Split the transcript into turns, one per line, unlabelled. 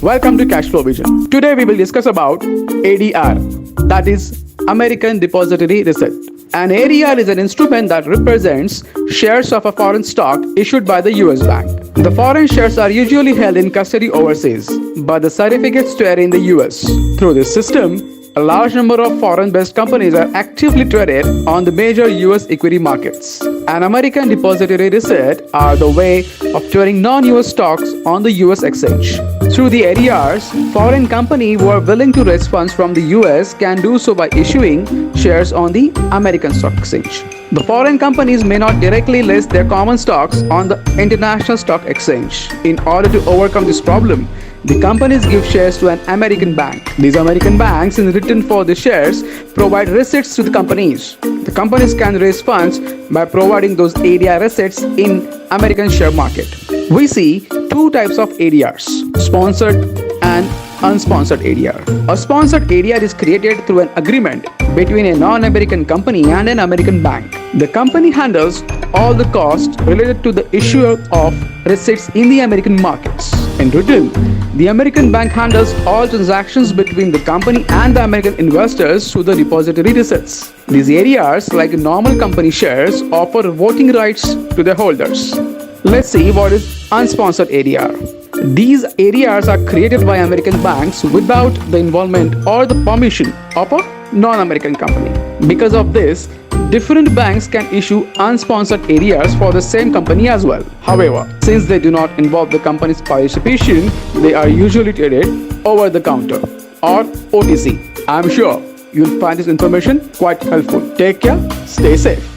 Welcome to Cashflow Vision. Today we will discuss about ADR, that is American Depository Receipt. An ADR is an instrument that represents shares of a foreign stock issued by the US bank. The foreign shares are usually held in custody overseas, but the certificates stay in the US. Through this system, a large number of foreign-based companies are actively traded on the major US equity markets. An American Depository Receipt are the way of trading non-US stocks on the US exchange. Through the ADRs, foreign companies who are willing to raise funds from the US can do so by issuing shares on the American Stock Exchange. The foreign companies may not directly list their common stocks on the International Stock Exchange. In order to overcome this problem, the companies give shares to an American bank. These American banks, in return for the shares, provide receipts to the companies. The companies can raise funds by providing those ADR receipts in American share market. We see two types of ADRs, sponsored and unsponsored ADR. A sponsored ADR is created through an agreement between a non-American company and an American bank. The company handles all the costs related to the issue of receipts in the American markets. In return, the American bank handles all transactions between the company and the American investors through the depository receipts. These ADRs, like normal company shares, offer voting rights to their holders. Let's see what is unsponsored ADR. These ADRs are created by American banks without the involvement or the permission of a non-American company. Because of this, different banks can issue unsponsored ADRs for the same company as well. However, since they do not involve the company's participation, they are usually traded over the counter or OTC. I am sure you'll find this information quite helpful. Take care, stay safe.